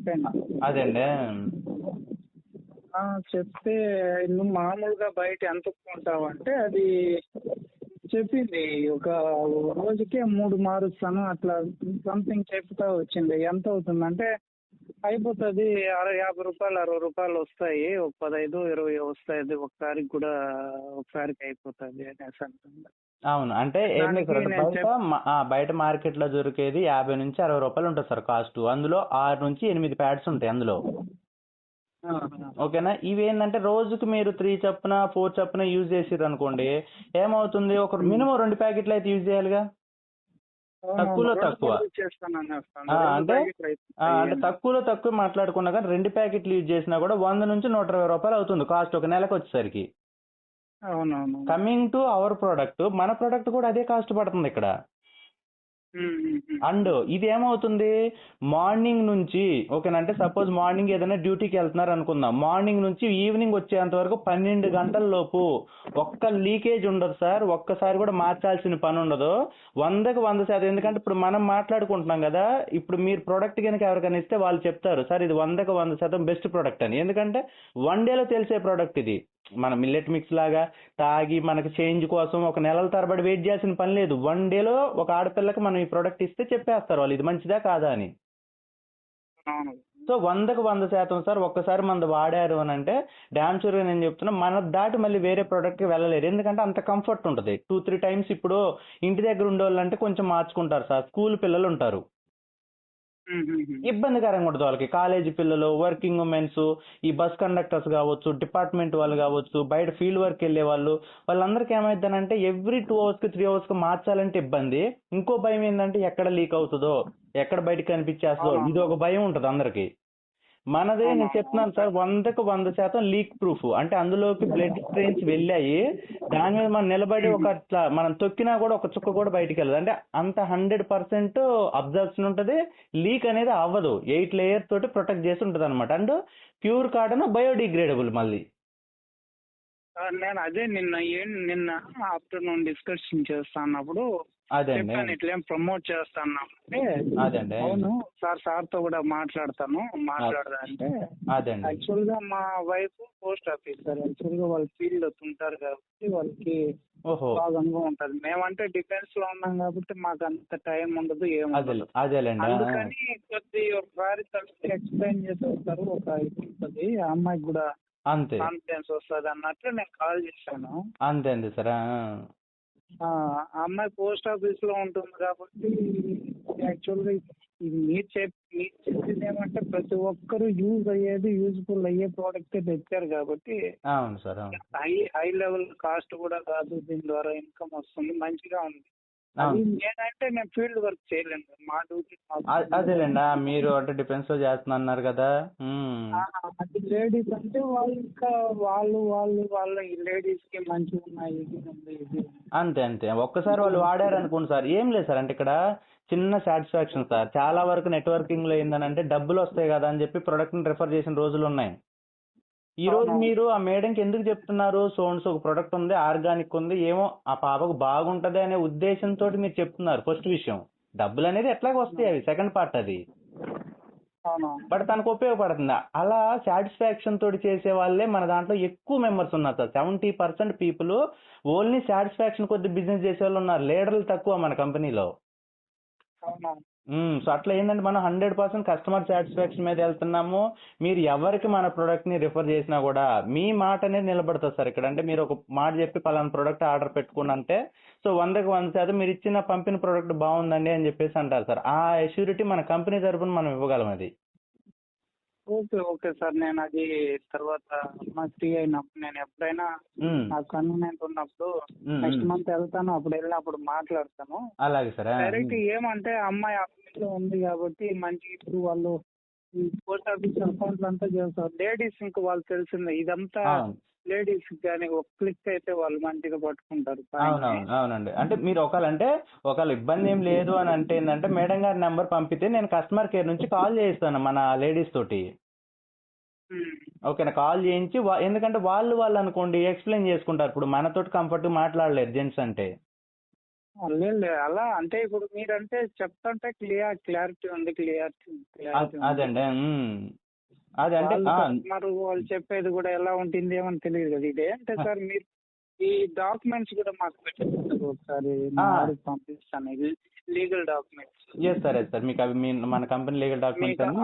చెప్పాను. అదండి. చెప్తే నువ్వు మామూలుగా బయట ఎంత కొంటావు అంటే అది చెప్పింది ఒక రోజుకే 3 మారుస్తాను అట్లా సంథింగ్ చెప్తా వచ్చింది. ఎంత అవుతుందంటే అయిపోతుంది 50 రూపాయలు 60 రూపాయలు వస్తాయి, ఒక 15 20 వస్తాయి, ఒకసారికి కూడా ఒకసారికి అయిపోతుంది అనేసి అంటుంది. అవును. అంటే ఏం లేదు సార్, బయట మార్కెట్ లో దొరికేది 50 నుంచి 60 రూపాయలు ఉంటుంది సార్ కాస్ట్. అందులో 6 నుంచి 8 ప్యాడ్స్ ఉంటాయి అందులో. ఓకేనా. ఇవి ఏంటంటే రోజుకి మీరు 3 చొప్పున 4 చొప్పున యూజ్ చేసిర్రు అనుకోండి, ఏమవుతుంది, ఒక మినిమం 2 ప్యాకెట్లు అయితే యూజ్ చేయాలిగా. తక్కువలో తక్కువ అంటే తక్కువలో తక్కువ మాట్లాడుకున్నా కానీ 2 ప్యాకెట్లు యూజ్ చేసినా కూడా 100 నుంచి 120 రూపాయలు అవుతుంది కాస్ట్ ఒక నెలకు వచ్చేసరికి. అవునవును. కమింగ్ టు అవర్ ప్రోడక్ట్, మన ప్రోడక్ట్ కూడా అదే కాస్ట్ పడుతుంది ఇక్కడ. అండ్ ఇది ఏమవుతుంది, మార్నింగ్ నుంచి ఓకేనంటే సపోజ్ మార్నింగ్ ఏదైనా డ్యూటీకి వెళ్తున్నారు అనుకుందాం, మార్నింగ్ నుంచి ఈవినింగ్ వచ్చేంత వరకు 12 గంటల లోపు ఒక్క లీకేజ్ ఉండదు సార్, ఒక్కసారి కూడా మార్చాల్సిన పని ఉండదు. 100కి 100%. ఎందుకంటే ఇప్పుడు మనం మాట్లాడుకుంటున్నాం కదా, ఇప్పుడు మీరు ప్రోడక్ట్ కనుక ఎవరికైనా ఇస్తే వాళ్ళు చెప్తారు సార్ ఇది 100కి 100% బెస్ట్ ప్రోడక్ట్ అని. ఎందుకంటే 1 డేలో తెలిసే ప్రోడక్ట్ ఇది. మన మిల్లెట్ మిక్స్ లాగా తాగి మనకి చేంజ్ కోసం ఒక నెలల తరబడి వెయిట్ చేయాల్సిన పని లేదు. 1 డేలో ఒక ఆడపిల్లకి మనం ఈ ప్రోడక్ట్ ఇస్తే చెప్పేస్తారు వాళ్ళు ఇది మంచిదా కాదా అని. సో 100కి 100% సార్. ఒక్కసారి మనది వాడారు అని అంటే డ్యామ్ షూర్గా నేను చెప్తున్నా మన దాటి మళ్ళీ వేరే ప్రోడక్ట్కి వెళ్ళలేరు. ఎందుకంటే అంత కంఫర్ట్ ఉంటుంది. 2-3 టైమ్స్ ఇప్పుడు ఇంటి దగ్గర ఉండేవాళ్ళంటే కొంచెం మార్చుకుంటారు సార్, స్కూల్ పిల్లలు ఉంటారు, ఇబ్బందికరంగా ఉంటుంది వాళ్ళకి. కాలేజీ పిల్లలు, వర్కింగ్ ఉమెన్స్, ఈ బస్ కండక్టర్స్ కావచ్చు, డిపార్ట్మెంట్ వాళ్ళు కావచ్చు, బయట ఫీల్డ్ వర్క్ వెళ్ళే వాళ్ళు, వాళ్ళందరికీ ఏమైందనంటే ఎవ్రీ 2 hours 3 hours మార్చాలంటే ఇబ్బంది. ఇంకో భయం ఏంటంటే ఎక్కడ లీక్ అవుతుందో, ఎక్కడ బయటకు కనిపించేస్తుందో, ఇది ఒక భయం ఉంటుంది అందరికి. మనదే నేను చెప్తున్నాను సార్ 100కి 100% లీక్ ప్రూఫ్. అంటే అందులోకి బ్లడ్ స్ట్రెయిన్స్ వెళ్ళాయి, దాని మీద మనం నిలబడి ఒక అట్లా మనం తొక్కినా కూడా ఒక చుక్క కూడా బయటికి వెళ్ళదు. అంటే అంత 100% అబ్జర్ప్షన్ ఉంటుంది, లీక్ అనేది అవ్వదు. 8 లేయర్స్ తోటి ప్రొటెక్ట్ చేసి ఉంటుంది అనమాట. అండ్ ప్యూర్ కాటన్, బయోడిగ్రేడబుల్ మళ్ళీ. నేను అదే నిన్న ఆఫ్టర్నూన్ డిస్కషన్ చేస్తున్నప్పుడు చెప్పాను ఇట్లేం ప్రమోట్ చేస్తాను అంటే, అవును సార్ తో కూడా మాట్లాడదా అంటే, యాక్చువల్ గా మా వైఫ్ పోస్ట్ ఆఫీసర్, యాక్చువల్ గా వాళ్ళు ఫీల్డ్ ఉంటారు కాబట్టి వాళ్ళకి బాగా అనుభవం ఉంటది. మేమంటే డిఫెన్స్ లో ఉన్నాం కాబట్టి మాకు అంత టైం ఉండదు, ఏముండదు. అందుకని ఒకసారి ఎక్స్ప్లెయిన్ చేసి వస్తారు, ఒక ఇది ఉంటుంది, ఆ అమ్మాయికి కూడా కాన్ఫిడెన్స్ వస్తుంది అన్నట్లు నేను కాల్ చేశాను. అంతే సార్. ఆ అమ్మాయి పోస్ట్ ఆఫీస్ లో ఉంటుంది కాబట్టి యాక్చువల్ గా మీరు చెప్పింది ఏమంటే ప్రతి ఒక్కరు యూజ్ఫుల్ అయ్యే ప్రోడక్ట్ తెచ్చారు కాబట్టి అవును సార్, హై లెవెల్ కాస్ట్ కూడా కాదు, దీని ద్వారా ఇన్కమ్ వస్తుంది, మంచిగా ఉంది. నేనంటే నేను ఫీల్డ్ వర్క్ చేయలేను, మా డ్యూటీ. అదేలేండి, మీరు అంటే డిఫెన్స్ లో చేస్తున్నారు కదా. అది లేడీస్ అంటే వాళ్ళు ఇంకా వాళ్ళ లేడీస్ కి మంచిగా ఉన్నాయి, ఇది అంతే. ఒక్కసారి వాళ్ళు వాడారు అనుకోండి సార్, ఏం లేదు సార్. అంటే ఇక్కడ చిన్న సాటిస్ఫాక్షన్ సార్. చాలా వరకు నెట్వర్కింగ్ లో ఏంటంటే డబ్బులు వస్తాయి కదా అని చెప్పి ప్రొడక్ట్ ని రిఫర్ చేసిన రోజులు ఉన్నాయి. ఈ రోజు మీరు ఆ మేడంకి ఎందుకు చెప్తున్నారు, సోన్స్ ఒక ప్రొడక్ట్ ఉంది, ఆర్గానిక్ ఉంది, ఏమో ఆ పాపకు బాగుంటది అనే ఉద్దేశంతో మీరు చెప్తున్నారు. ఫస్ట్ విషయం, డబ్బులు అనేది ఎట్లాగ వస్తాయి, అవి సెకండ్ పార్ట్ అది, బట్ తనకు ఉపయోగపడుతుంది. అలా సాటిస్ఫాక్షన్ తోటి చేసే వాళ్ళే మన దాంట్లో ఎక్కువ మెంబర్స్ ఉన్నారు సార్. 70% పీపుల్ ఓన్లీ సాటిస్ఫాక్షన్ కొద్ది బిజినెస్ చేసే వాళ్ళు ఉన్నారు, లీడర్లు తక్కువ మన కంపెనీలో. సో అట్లా ఏంటంటే మనం 100% కస్టమర్ సాటిస్ఫాక్షన్ మీద వెళ్తున్నాము. మీరు ఎవరికి మన ప్రొడక్ట్ ని రిఫర్ చేసినా కూడా మీ మాట అనేది నిలబడుతుంది సార్ ఇక్కడ. అంటే మీరు ఒక మాట చెప్పి పలానా ప్రొడక్ట్ ఆర్డర్ పెట్టుకుని అంటే, సో 100కి 100% మీరు ఇచ్చిన పంపిన ప్రొడక్ట్ బాగుందండి అని చెప్పేసి అంటారు సార్. ఆ అష్యూరిటీ మన కంపెనీ తరఫున మనం ఇవ్వగలం. అది ఓకే సార్. నేను అది తర్వాత నాకు ఫ్రీ అయినప్పుడు నేను ఎప్పుడైనా నాకు కన్వీనియంట్ ఉన్నప్పుడు నెక్స్ట్ మంత్ వెళ్తాను, అప్పుడు వెళ్ళినప్పుడు మాట్లాడతాను. అలాగే సార్. డైరెక్ట్ ఏమంటే అమ్మాయి ఆఫీస్ లో ఉంది కాబట్టి మంచి ఇప్పుడు వాళ్ళు పోస్ట్ ఆఫీస్ అకౌంట్లు అంతా చేస్తారు. లేడీస్ ఇంకా వాళ్ళు తెలిసిందే, ఇదంతా లేడీస్ కానీ ఒక క్లిక్ అయితే వాళ్ళు మంచిగా పట్టుకుంటారు. అవునండి. అంటే మీరు ఒకవేళ ఇబ్బంది ఏం లేదు అని అంటే ఏంటంటే మేడం గారి నెంబర్ పంపితే నేను కస్టమర్ కేర్ నుంచి కాల్ చేయిస్తాను మన లేడీస్ తోటి. ఓకేనా, కాల్ చేయించి ఎందుకంటే వాళ్ళు అనుకోండి ఎక్స్ప్లెయిన్ చేసుకుంటారు. ఇప్పుడు మనతోటి కంఫర్ట్ మాట్లాడలేరు జెంట్స్ అంటే. లేదు అలా అంటే ఇప్పుడు మీరంటే చెప్తుంటే క్లారిటీ ఉంది, అదండి. అదే అంటే మరి వాళ్ళు చెప్పేది కూడా ఎలా ఉంటుంది ఏమని తెలియదు కదా. ఇదేంటే సార్ మీరు ఈ డాక్యుమెంట్స్ కూడా మాకు పెట్టండి ఒకసారి, పంపిస్తాను లీగల్ డాక్యుమెంట్స్. ఎస్ సార్ మీకు అవి మన కంపెనీ లీగల్ డాక్యుమెంట్స్ అన్ని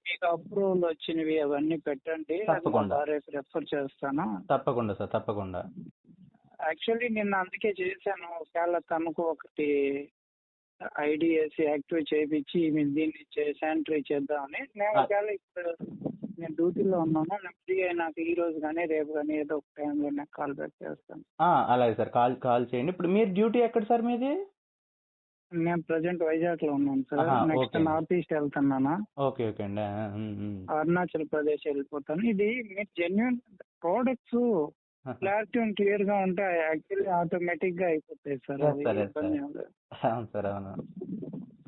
మీకు అప్రూవల్ వచ్చినవి అవన్నీ పెట్టండి. తప్పకుండా రేపు రెఫర్ చేస్తాను. తప్పకుండా సార్, తప్పకుండా. యాక్చువల్లీ నిన్న అందుకే చేశాను, ఒకవేళ తనకు ఒకటి ఐడిఎస్ యాక్టివేట్ చేయించి దీన్ని శానిటరీ చేద్దామని. నేను ఒకవేళ ఇప్పుడు నేను డ్యూటీలో ఉన్నాను, నేను ఫ్రీ అయినాక ఈ రోజు కానీ రేపు కానీ ఏదో ఒక టైంలో నాకు కాల్ బ్యాక్ చేస్తాను. అలాగే సార్, కాల్ చేయండి. ఇప్పుడు మీరు డ్యూటీ ఎక్కడ సార్ మీది? నేను ప్రజెంట్ వైజాగ్ లో ఉన్నాను సార్. నెక్స్ట్ నార్త్ ఈస్ట్ వెళ్తున్నానా. ఓకే అండి. అరుణాచల్ ప్రదేశ్ వెళ్ళిపోతాను. ఇది మీరు జెన్యున్ ప్రోడక్ట్స్ క్లారిటీ క్లియర్ గా ఉంటే యాక్చువల్లీ ఆటోమేటిక్ గా అయిపోతాయి సార్. అవును సార్, అవును.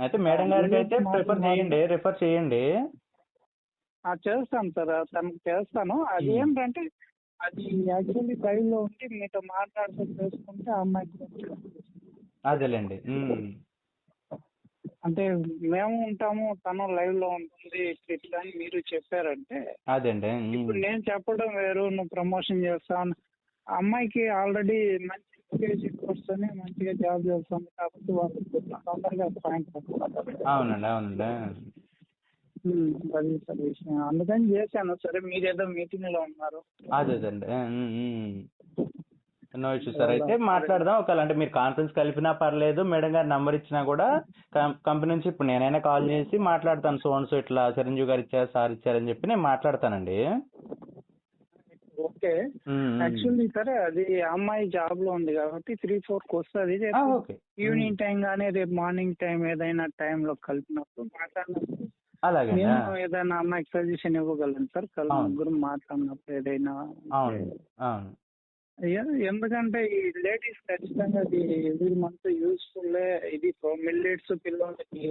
అయితే మేడం గారికి అయితే రిఫర్ చేయండి. చేస్తాను సార్, తనకు చేస్తాను. అది ఏంటంటే అది యాక్చువల్లీ లైవ్ లో ఉండి మీతో మాట్లాడుతూ చేసుకుంటే ఆ అమ్మాయికి అదేలేండి. అంటే మేము ఉంటాము, తను లైవ్ లో ఉంటుంది ఇట్లా అని మీరు చెప్పారంటే అదండి. ఇప్పుడు నేను చెప్పడం వేరు, నువ్వు ప్రమోషన్ చేస్తావు. అమ్మాయికి ఆల్రెడీ మంచి ఎడ్యుకేషన్ వస్తేనే మంచిగా జాబ్ చేస్తుంది కాబట్టి వాళ్ళు తొందరగా పాయింట్. అవునండి. అది సార్ విషయం, అందుకని చేశాను. సరే మీరేదో మీటింగ్ లో ఉన్నారు. అదేదండి. No issue sir. అయితే మాట్లాడదాం. ఒకవేళ అంటే మీరు కాన్ఫరెన్స్ కలిపినా పర్లేదు, మేడం గారి నంబర్ ఇచ్చినా కూడా కంపెనీ నుంచి ఇప్పుడు నేనైనా కాల్ చేసి మాట్లాడతాను. సో ఇట్లా చిరంజీవి గారు ఇచ్చారు, సార్ ఇచ్చారని చెప్పి నేను మాట్లాడతానండి. ఓకే. యాక్చువల్లీ సరే అది అమ్మాయి జాబ్ లో ఉంది కాబట్టి 3-4కి వస్తుంది. ఈవినింగ్ టైం కానీ రేపు మార్నింగ్ టైం ఏదైనా టైంలో కలిపినప్పుడు మాట్లాడినప్పుడు అలాగే ఏదైనా అమ్మాయికి సజెషన్ ఇవ్వగలను సార్. ముగ్గురు మాట్లాడినప్పుడు ఏదైనా. ఎందుకంటే ఈ లేడీస్ ఖచ్చితంగా అది ఎవ్రీ మంత్ యూస్ఫుల్. ఇది మిల్లెట్స్ పిల్లలకి